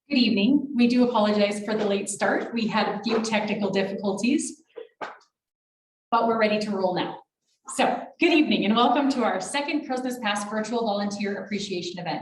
Good evening. We do apologize for the late start. We had a few technical difficulties, but we're ready to roll now. So, good evening and welcome to our second Christmas Past Virtual Volunteer Appreciation event.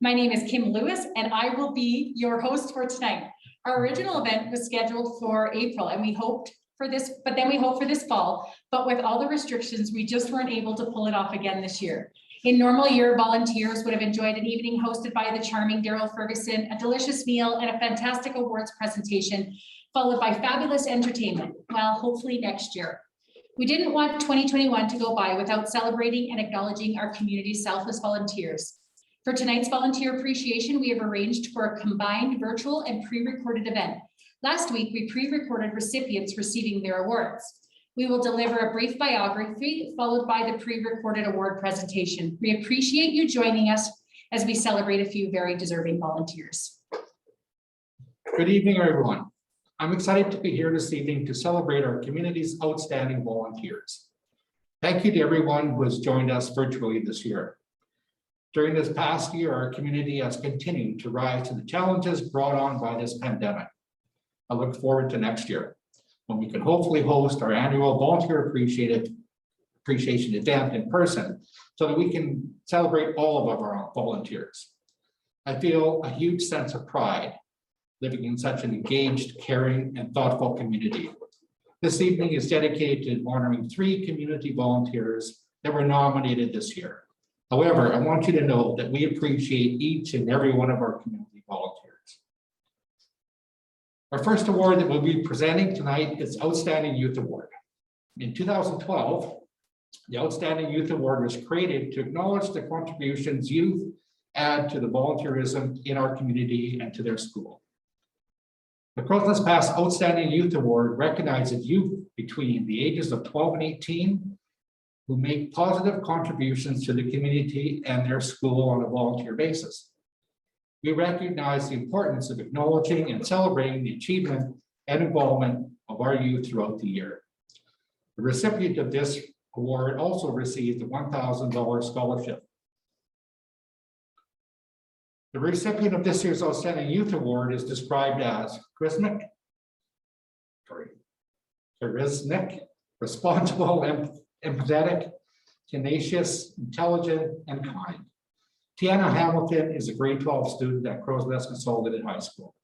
My name is Kim Lewis and I will be your host for tonight. Our original event was scheduled for April and we hoped for this, but then we hope for this fall. But with all the restrictions, we just weren't able to pull it off again this year. In normal year, volunteers would have enjoyed an evening hosted by the charming Daryl Ferguson, a delicious meal, and a fantastic awards presentation, followed by fabulous entertainment. Well, hopefully next year. We didn't want 2021 to go by without celebrating and acknowledging our community's selfless volunteers. For tonight's volunteer appreciation, we have arranged for a combined virtual and pre-recorded event. Last week, we pre-recorded recipients receiving their awards. We will deliver a brief biography followed by the pre-recorded award presentation. We appreciate you joining us as we celebrate a few very deserving volunteers. Good evening, everyone. I'm excited to be here this evening to celebrate our community's outstanding volunteers. Thank you to everyone who has joined us virtually this year. During this past year, our community has continued to rise to the challenges brought on by this pandemic. I look forward to next year, when we can hopefully host our annual volunteer appreciation event in person so that we can celebrate all of our volunteers. I feel a huge sense of pride living in such an engaged, caring, and thoughtful community. This evening is dedicated to honoring 3 community volunteers that were nominated this year. However, I want you to know that we appreciate each and every one of our community volunteers. Our first award that we'll be presenting tonight is Outstanding Youth Award. In 2012, the Outstanding Youth Award was created to acknowledge the contributions youth add to the volunteerism in our community and to their school. The Christmas Past Outstanding Youth Award recognizes youth between the ages of 12 and 18 who make positive contributions to the community and their school on a volunteer basis. We recognize the importance of acknowledging and celebrating the achievement and involvement of our youth throughout the year. The recipient of this award also received a $1,000 scholarship. The recipient of this year's Outstanding Youth Award is described as charismatic, responsible, empathetic, tenacious, intelligent, and kind. Tiana Hamilton is a grade 12 student at Crowsnest Consolidated High School.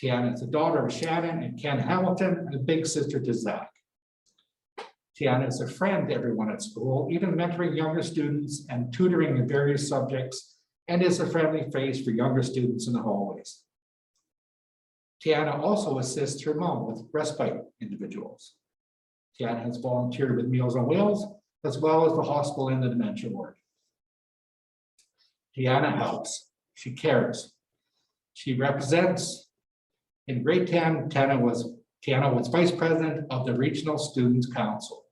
Tiana is the daughter of Shannon and Ken Hamilton and a big sister to Zach. Tiana is a friend to everyone at school, even mentoring younger students and tutoring in various subjects, and is a friendly face for younger students in the hallways. Tiana also assists her mom with respite individuals. Tiana has volunteered with Meals on Wheels, as well as the hospital in the dementia ward. Tiana helps, she cares, she represents. In grade 10, Tiana was vice president of the Regional Students Council.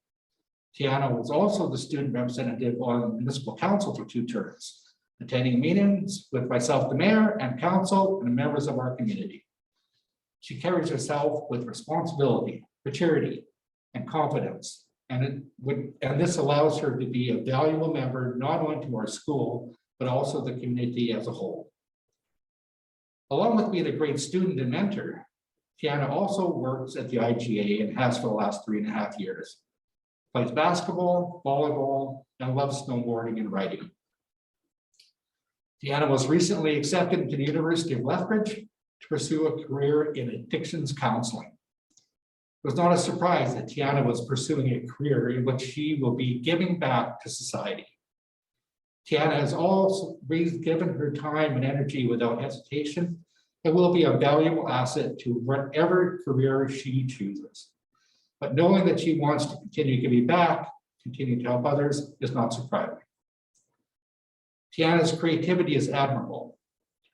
Tiana was also the student representative on the municipal council for 2 terms, attending meetings with myself, the mayor, and council, and the members of our community. She carries herself with responsibility, maturity, and confidence, and this allows her to be a valuable member not only to our school, but also the community as a whole. Along with being a great student and mentor, Tiana also works at the IGA and has for the last 3.5 years. Plays basketball, volleyball, and loves snowboarding and riding. Tiana was recently accepted into the University of Lethbridge to pursue a career in addictions counseling. It was not a surprise that Tiana was pursuing a career in which she will be giving back to society. Tiana has also given her time and energy without hesitation and will be a valuable asset to whatever career she chooses. But knowing that she wants to continue giving back, continue to help others, is not surprising. Tiana's creativity is admirable.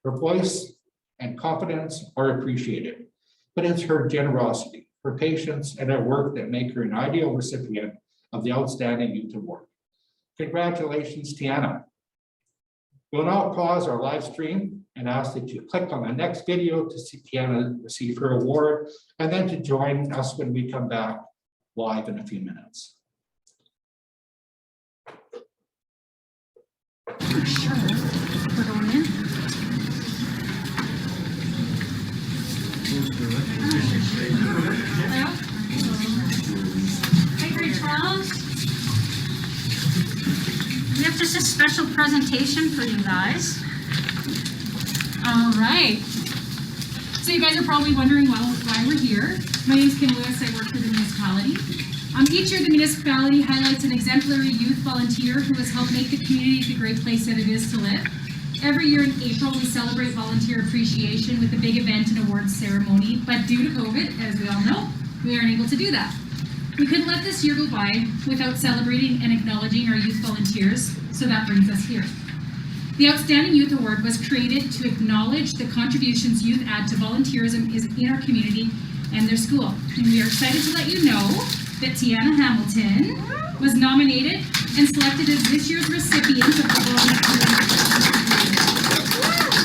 Her voice and confidence are appreciated, but it's her generosity, her patience, and her work that make her an ideal recipient of the Outstanding Youth Award. Congratulations, Tiana. We'll now pause our live stream and ask that you click on the next video to see Tiana receive her award, and then to join us when we come back live in a few minutes. For sure. We're going in. presentation for you guys. All right. So you guys are probably wondering why we're here. My name is Kim Lewis. I work for the municipality. Each year the municipality highlights an exemplary youth volunteer who has helped make the community the great place that it is to live. Every year in April, we celebrate volunteer appreciation with a big event and awards ceremony, but due to COVID, as we all know, we aren't able to do that. We couldn't let this year go by without celebrating and acknowledging our youth volunteers, so that brings us here. The Outstanding Youth Award was created to acknowledge the contributions youth add to volunteerism in our community and their school. And we are excited to let you know that Tiana Hamilton was nominated and selected as this year's recipient of the volunteer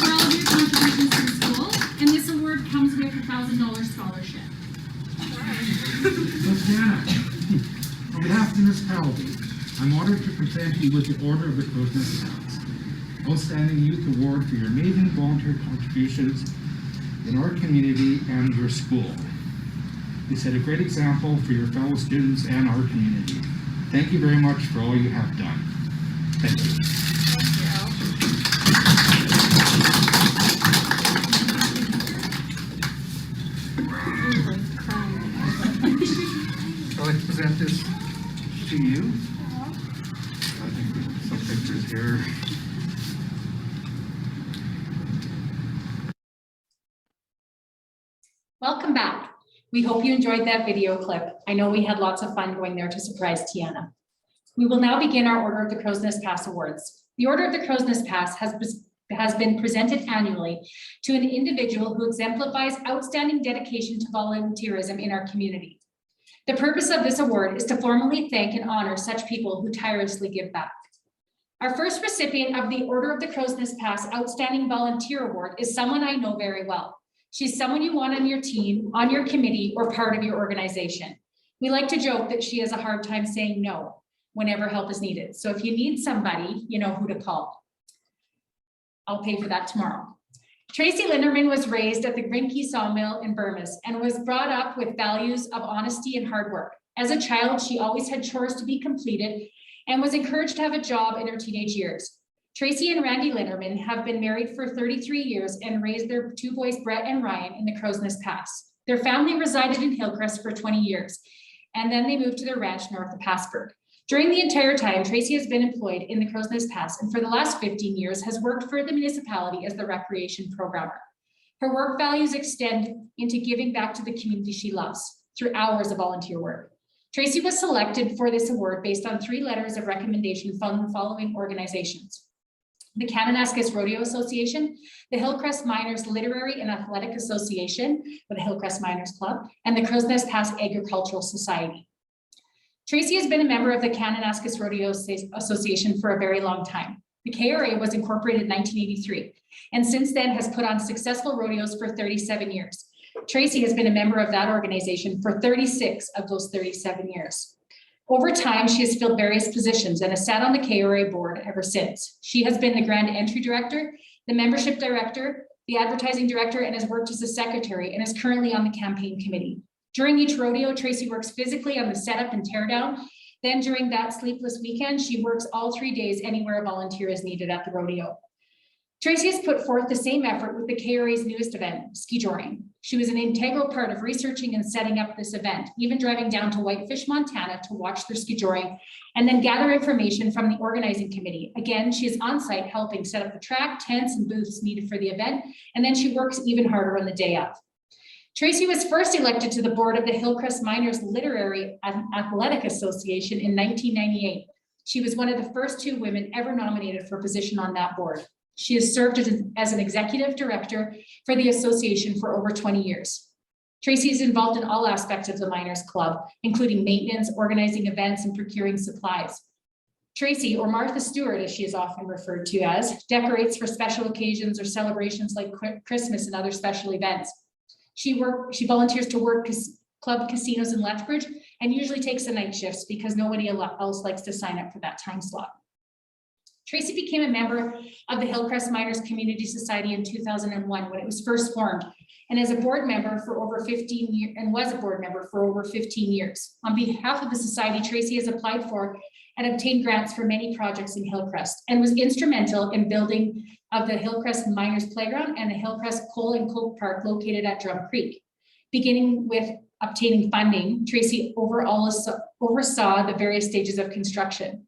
for all of your contributions to the school, and this award comes with a $1,000 scholarship. So Tiana, on behalf of the municipality, I'm honored to present you with the Order of the Crow's Nest Pass, Outstanding Youth Award for your amazing volunteer contributions in our community and your school. You set a great example for your fellow students and our community. Thank you very much for all you have done. Thank you. I'd like to present this to you. I think there's some pictures here. Welcome back. We hope you enjoyed that video clip. I know we had lots of fun going there to surprise Tiana. We will now begin our Order of the Crow's Nest Pass Awards. The Order of the Crow's Nest Pass has been presented annually to an individual who exemplifies outstanding dedication to volunteerism in our community. The purpose of this award is to formally thank and honor such people who tirelessly give back. Our first recipient of the Order of the Crow's Nest Pass Outstanding Volunteer Award is someone I know very well. She's someone you want on your team, on your committee, or part of your organization. We like to joke that she has a hard time saying no whenever help is needed. So if you need somebody, you know who to call. I'll pay for that tomorrow. Tracy Linderman was raised at the Grimke Sawmill in Burmis and was brought up with values of honesty and hard work. As a child, she always had chores to be completed and was encouraged to have a job in her teenage years. Tracy and Randy Linderman have been married for 33 years and raised their two boys, Brett and Ryan, in the Crow's Nest Pass. Their family resided in Hillcrest for 20 years, and then they moved to their ranch north of Passburg. During the entire time, Tracy has been employed in the Crow's Nest Pass, and for the last 15 years has worked for the municipality as the recreation programmer. Her work values extend into giving back to the community she loves through hours of volunteer work. Tracy was selected for this award based on 3 letters of recommendation from the following organizations: the Kananaskis Rodeo Association, the Hillcrest Miners Literary and Athletic Association, or the Hillcrest Miners Club, and the Crow's Nest Pass Agricultural Society. Tracy has been a member of the Kananaskis Rodeo Association for a very long time. The KRA was incorporated in 1983, and since then has put on successful rodeos for 37 years. Tracy has been a member of that organization for 36 of those 37 years. Over time, she has filled various positions and has sat on the KRA board ever since. She has been the Grand Entry Director, the Membership Director, the Advertising Director, and has worked as a Secretary and is currently on the Campaign Committee. During each rodeo, Tracy works physically on the setup and teardown. Then during that sleepless weekend, she works all 3 days anywhere a volunteer is needed at the rodeo. Tracy has put forth the same effort with the KRA's newest event, ski joring. She was an integral part of researching and setting up this event, even driving down to Whitefish, Montana to watch their ski joring and then gather information from the organizing committee. Again, she is on site helping set up the track, tents, and booths needed for the event, and then she works even harder on the day of. Tracy was first elected to the board of the Hillcrest Miners Literary and Athletic Association in 1998. She was one of the first 2 women ever nominated for a position on that board. She has served as an executive director for the association for over 20 years. Tracy is involved in all aspects of the Miners Club, including maintenance, organizing events, and procuring supplies. Tracy, or Martha Stewart, as she is often referred to as, decorates for special occasions or celebrations like Christmas and other special events. She volunteers to work club casinos in Lethbridge and usually takes the night shifts because nobody else likes to sign up for that time slot. Tracy became a member of the Hillcrest Miners Community Society in 2001 when it was first formed, and as a board member for over 15 years, and was a board member for over 15 years. On behalf of the society, Tracy has applied for and obtained grants for many projects in Hillcrest, and was instrumental in building of the Hillcrest Miners Playground and the Hillcrest Coal and Coke Park located at Drum Creek. Beginning with obtaining funding, Tracy oversaw the various stages of construction.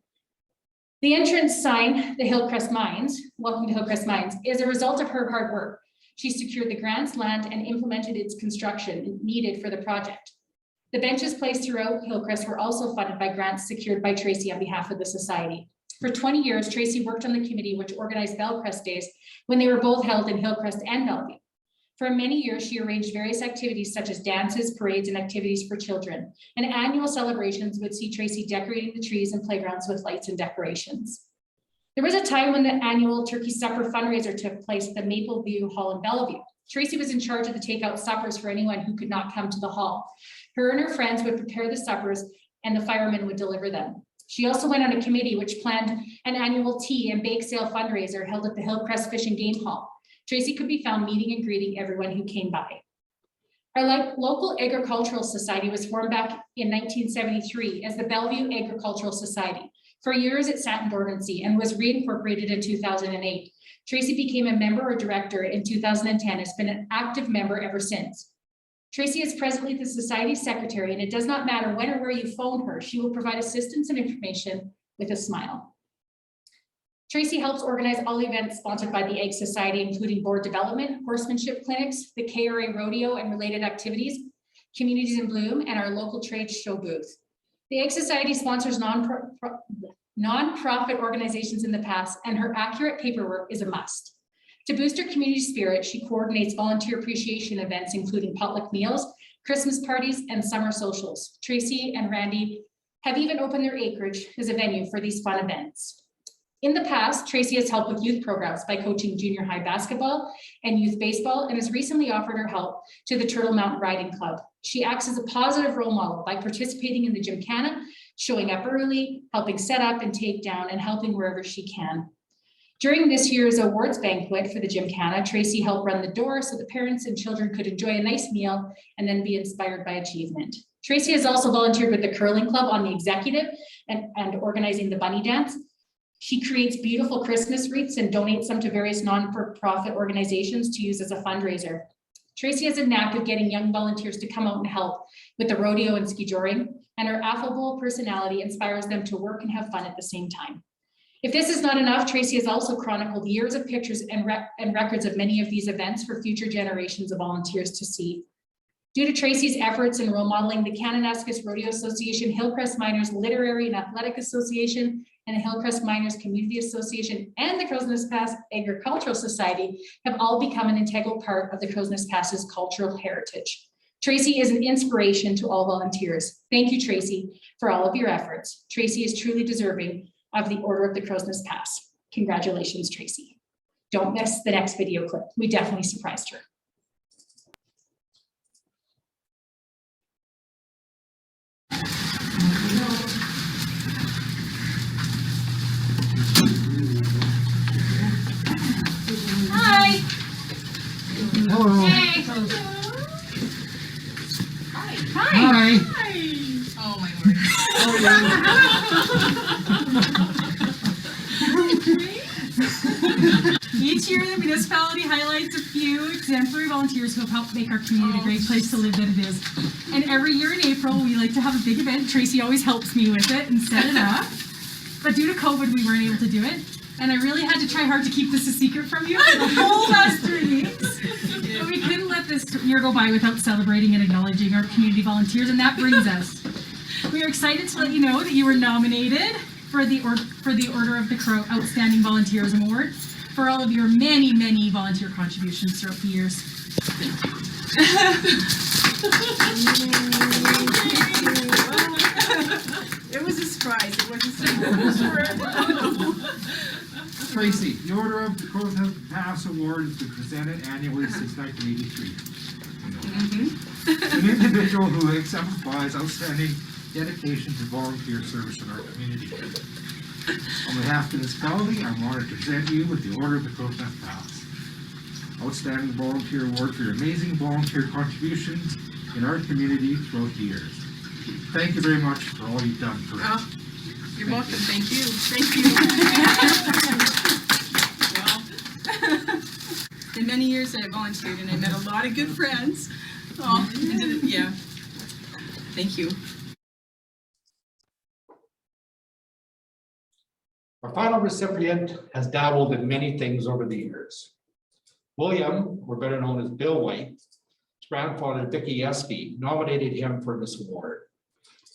The entrance sign, the Hillcrest Mines, welcome to Hillcrest Mines, is a result of her hard work. She secured the grants, land, and implemented its construction needed for the project. The benches placed throughout Hillcrest were also funded by grants secured by Tracy on behalf of the society. For 20 years, Tracy worked on the committee which organized Bellcrest Days when they were both held in Hillcrest and Bellevue. For many years, she arranged various activities such as dances, parades, and activities for children. And annual celebrations would see Tracy decorating the trees and playgrounds with lights and decorations. There was a time when the annual turkey supper fundraiser took place at the Maple View Hall in Bellevue. Tracy was in charge of the takeout suppers for anyone who could not come to the hall. Her and her friends would prepare the suppers and the firemen would deliver them. She also went on a committee which planned an annual tea and bake sale fundraiser held at the Hillcrest Fish and Game Hall. Tracy could be found meeting and greeting everyone who came by. Our local agricultural society was formed back in 1973 as the Bellevue Agricultural Society. For years, it sat in dormancy and was reincorporated in 2008. Tracy became a member or director in 2010, has been an active member ever since. Tracy is presently the society's secretary, and it does not matter when or where you phone her, she will provide assistance and information with a smile. Tracy helps organize all events sponsored by the Ag Society, including board development, horsemanship clinics, the KRA rodeo and related activities, Communities in Bloom, and our local trade show booth. The Ag Society sponsors non-profit organizations in the past, and her accurate paperwork is a must. To boost her community spirit, she coordinates volunteer appreciation events, including potluck meals, Christmas parties, and summer socials. Tracy and Randy have even opened their acreage as a venue for these fun events. In the past, Tracy has helped with youth programs by coaching junior high basketball and youth baseball, and has recently offered her help to the Turtle Mountain Riding Club. She acts as a positive role model by participating in the Gymkhana, showing up early, helping set up and take down, and helping wherever she can. During this year's awards banquet for the Gymkhana, Tracy helped run the door so the parents and children could enjoy a nice meal and then be inspired by achievement. Tracy has also volunteered with the curling club on the executive and organizing the bunny dance. She creates beautiful Christmas wreaths and donates them to various non-for-profit organizations to use as a fundraiser. Tracy has a knack of getting young volunteers to come out and help with the rodeo and ski joring, and her affable personality inspires them to work and have fun at the same time. If this is not enough, Tracy has also chronicled years of pictures and records of many of these events for future generations of volunteers to see. Due to Tracy's efforts in role modeling, the Kananaskis Rodeo Association, Hillcrest Miners Literary and Athletic Association, and the Hillcrest Miners Community Association, and the Crowsnest Pass Agricultural Society have all become an integral part of the Crowsnest Pass's cultural heritage. Tracy is an inspiration to all volunteers. Thank you, Tracy, for all of your efforts. Tracy is truly deserving of the Order of the Crowsnest Pass. Congratulations, Tracy. Don't miss the next video clip. We definitely surprised her. Hi. Hello. Hey. Hi. Hi. Oh my word. Each year, the municipality highlights a few exemplary volunteers who have helped make our community a great place to live that it is. And every year in April, we like to have a big event. Tracy always helps me with it and set it up. But due to COVID, we weren't able to do it. And I really had to try hard to keep this a secret from you for the whole last 3 weeks. But we couldn't let this year go by without celebrating and acknowledging our community volunteers, and that brings us. We are excited to let you know that you were nominated for the Order of the Crow Outstanding Volunteerism Award for all of your many, many volunteer contributions throughout the years. It was a surprise. It wasn't Tracy, the Order of the Crowsnest Pass Award has been presented annually since 1983. An individual who exemplifies outstanding dedication to volunteer service in our community. On behalf of the municipality, I'm honored to present you with the Order of the Crowsnest Pass. Outstanding Volunteer Award for your amazing volunteer contributions in our community throughout the years. Thank you very much for all you've done for us. You're welcome. Thank you. Thank you. Well, in many years I volunteered and I met a lot of good friends. Oh, yeah. Thank you. Our final recipient has dabbled in many things over the years. William, or better known as Bill White, his grandfather, Vicky Esky, nominated him for this award,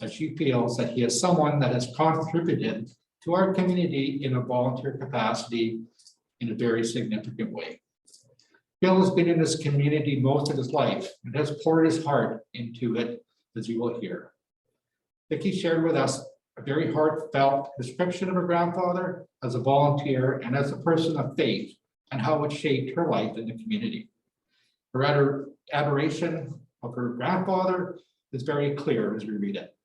as she feels that he is someone that has contributed to our community in a volunteer capacity in a very significant way. Bill has been in this community most of his life and has poured his heart into it, as you will hear. Vicky shared with us a very heartfelt description of her grandfather as a volunteer and as a person of faith and how it shaped her life in the community. Her adoration of her grandfather is very clear as we read it.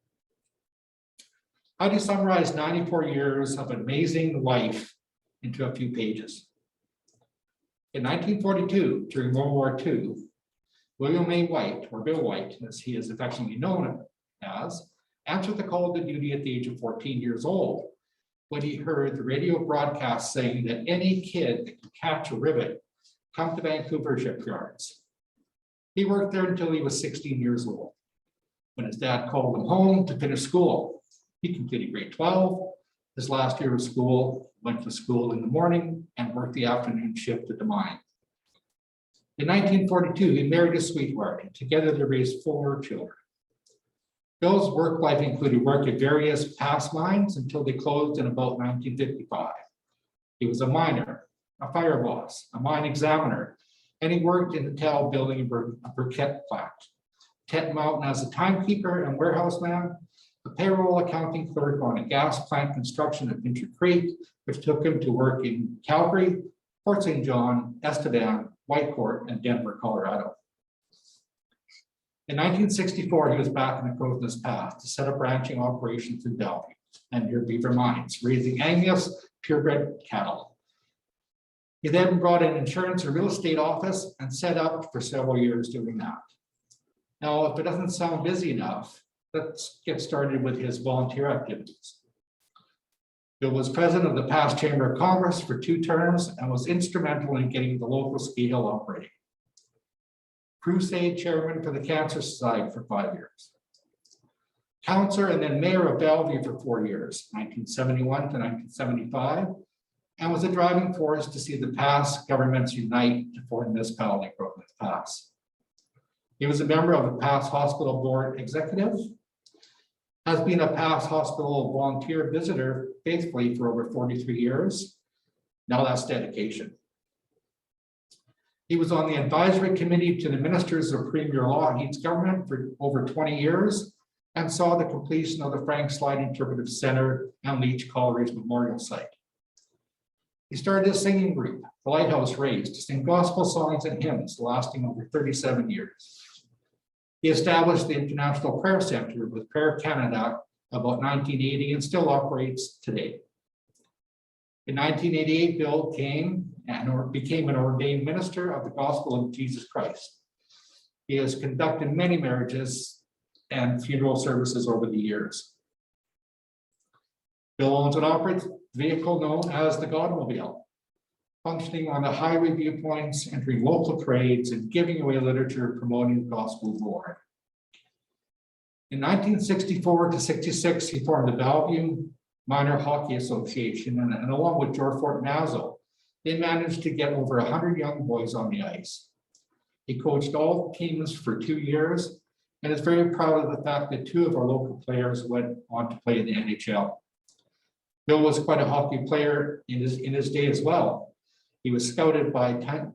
How do you summarize 94 years of amazing life into a few pages? In 1942, during World War II, William A. White, or Bill White, as he is affectionately known as, answered the call to duty at the age of 14 years old when he heard the radio broadcast saying that any kid that could catch a rivet come to Vancouver shipyards. He worked there until he was 16 years old, when his dad called him home to finish school. He completed grade 12, his last year of school, went to school in the morning and worked the afternoon shift at the mine. In 1942, he married a sweetheart, and together they raised 4 children. Bill's work life included work at various past mines until they closed in about 1955. He was a miner, a fire boss, a mine examiner, and he worked in the towel building a briquette plant. Tent Mountain as a timekeeper and warehouse man, a payroll accounting clerk on a gas plant construction at Pincher Creek, which took him to work in Calgary, Fort St. John, Estevan, Whitecourt, and Denver, Colorado. In 1964, he was back in the Crowsnest Path to set up ranching operations in Bellevue and near Beaver Mines, raising Angus purebred cattle. He then brought in insurance and real estate office and set up for several years doing that. Now, if it doesn't sound busy enough, let's get started with his volunteer activities. Bill was president of the past Chamber of Commerce for 2 terms and was instrumental in getting the local ski hill operating. Crusade chairman for the Cancer Society for 5 years. Councillor and then mayor of Bellevue for 4 years, 1971 to 1975, and was a driving force to see the past governments unite to form municipality Crowsnest Pass. He was a member of the Pass Hospital Board Executive, has been a Pass Hospital volunteer visitor faithfully for over 43 years. Now that's dedication. He was on the advisory committee to the ministers of Premier Lougheed's government for over 20 years and saw the completion of the Frank Slide Interpretive Center and Leach Colliery's memorial site. He started a singing group, the Lighthouse Raised, to sing gospel songs and hymns lasting over 37 years. He established the International Prayer Center with Prayer Canada about 1980 and still operates today. In 1988, Bill came and became an ordained minister of the gospel of Jesus Christ. He has conducted many marriages and funeral services over the years. Bill owns and operates a vehicle known as the Godmobile, functioning on the highway viewpoints, entering local trades, and giving away literature promoting the gospel of the Lord. In 1964 to 66, he formed the Bellevue Minor Hockey Association, and along with George Fort Nazo, they managed to get over 100 young boys on the ice. He coached all teams for 2 years and is very proud of the fact that 2 of our local players went on to play in the NHL. Bill was quite a hockey player in his day as well. He was scouted by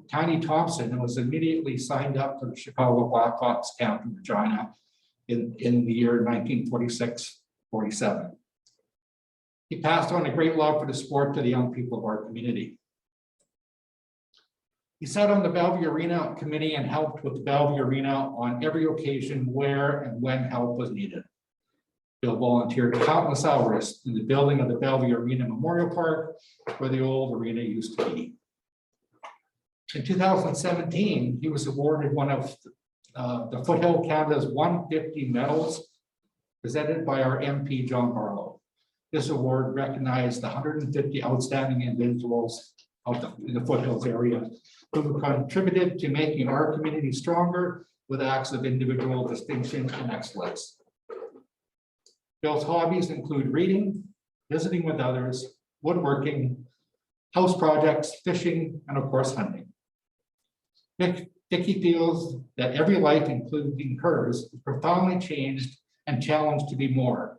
Tiny Thompson and was immediately signed up for the Chicago Blackhawks camp in Regina in the year 1946-47. He passed on a great love for the sport to the young people of our community. He sat on the Bellevue Arena Committee and helped with the Bellevue Arena on every occasion where and when help was needed. Bill volunteered countless hours in the building of the Bellevue Arena Memorial Park, where the old arena used to be. In 2017, he was awarded one of the Foothill Canada's 150 medals presented by our MP, John Barlow. This award recognized the 150 outstanding individuals in the foothills area who contributed to making our community stronger with acts of individual distinction and excellence. Bill's hobbies include reading, visiting with others, woodworking, house projects, fishing, and of course, hunting. Dickie feels that every life, including hers, is profoundly changed and challenged to be more,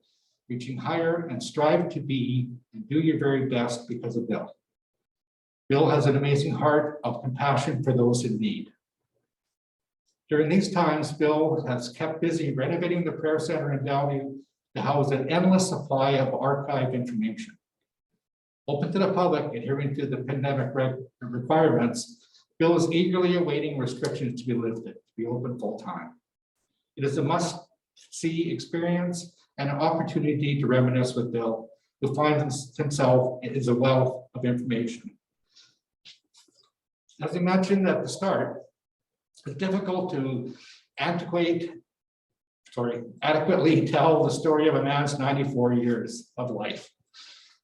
reaching higher and strive to be and do your very best because of Bill. Bill has an amazing heart of compassion for those in need. During these times, Bill has kept busy renovating the prayer center in Bellevue to house an endless supply of archive information. Open to the public, adhering to the pandemic requirements, Bill is eagerly awaiting restrictions to be lifted, to be open full time. It is a must-see experience and an opportunity to reminisce with Bill, who finds himself is a wealth of information. As I mentioned at the start, it's difficult to adequately tell the story of a man's 94 years of life.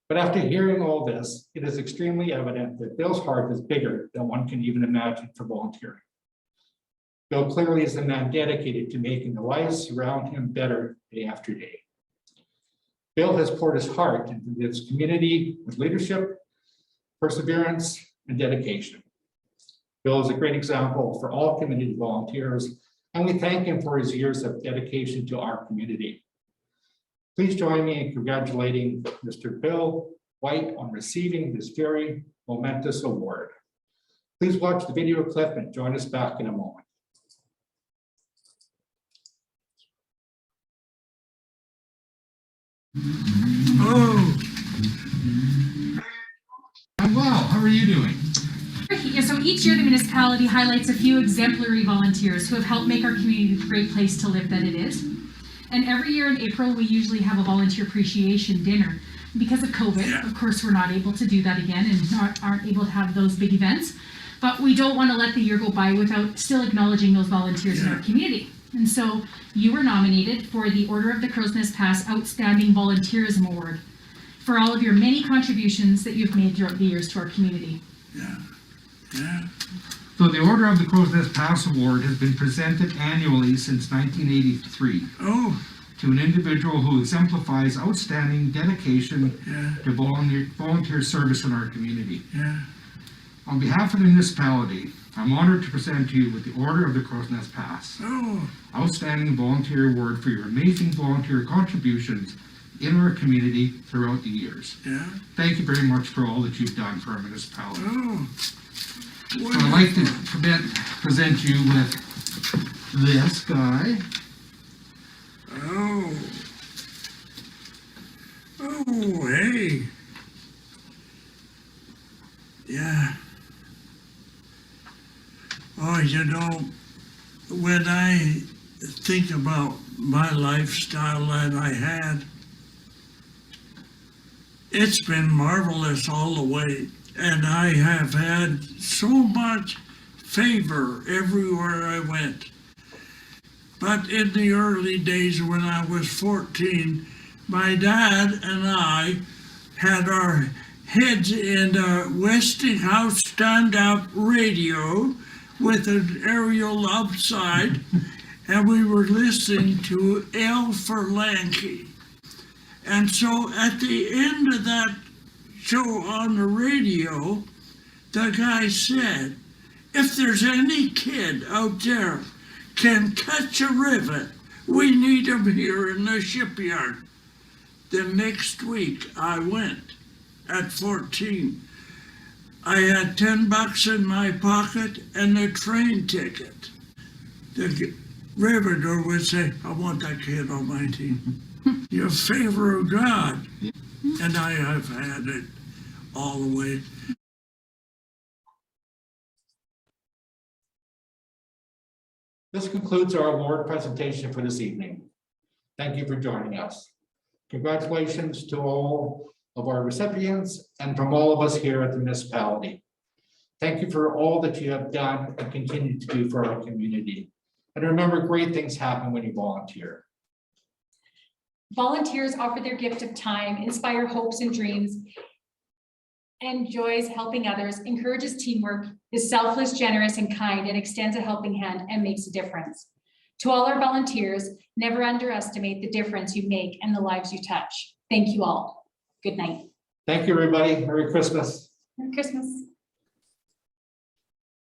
But after hearing all this, it is extremely evident that Bill's heart is bigger than one can even imagine for volunteering. Bill clearly is a man dedicated to making the lives around him better day after day. Bill has poured his heart into this community with leadership, perseverance, and dedication. Bill is a great example for all community volunteers, and we thank him for his years of dedication to our community. Please join me in congratulating Mr. Bill White on receiving this very momentous award. Please watch the video clip and join us back in a moment. Oh, I'm well. How are you doing? So each year the municipality highlights a few exemplary volunteers who have helped make our community the great place to live that it is. And every year in April, we usually have a volunteer appreciation dinner. Because of COVID, of course, we're not able to do that again and aren't able to have those big events. But we don't want to let the year go by without still acknowledging those volunteers in our community. And so you were nominated for the Order of the Crow's Nest Pass Outstanding Volunteerism Award for all of your many contributions that you've made throughout the years to our community. So the Order of the Crow's Nest Pass Award has been presented annually since 1983 to an individual who exemplifies outstanding dedication to volunteer service in our community. On behalf of the municipality, I'm honored to present you with the Order of the Crow's Nest Pass. Outstanding Volunteer Award for your amazing volunteer contributions in our community throughout the years. Thank you very much for all that you've done for our municipality. So I'd like to present you with this guy. Hey. Yeah. Oh, you know, when I think about my lifestyle that I had, it's been marvelous all the way. And I have had so much favor everywhere I went. But in the early days when I was 14, my dad and I had our heads in a Westinghouse stand-up radio with an aerial outside, and we were listening to L for Lanky. And so at the end of that show on the radio, the guy said, if there's any kid out there can catch a rivet, we need him here in the shipyard. The next week I went at 14. I had $10 in my pocket and a train ticket. The riveter would say, I want that kid on my team. You're a favor of God. And I have had it all the way. This concludes our award presentation for this evening. Thank you for joining us. Congratulations to all of our recipients and from all of us here at the municipality. Thank you for all that you have done and continue to do for our community. And remember, great things happen when you volunteer. Volunteers offer their gift of time, inspire hopes and dreams, enjoys helping others, encourages teamwork, is selfless, generous, and kind, and extends a helping hand and makes a difference. To all our volunteers, never underestimate the difference you make and the lives you touch. Thank you all. Good night. Thank you, everybody. Merry Christmas. Merry Christmas.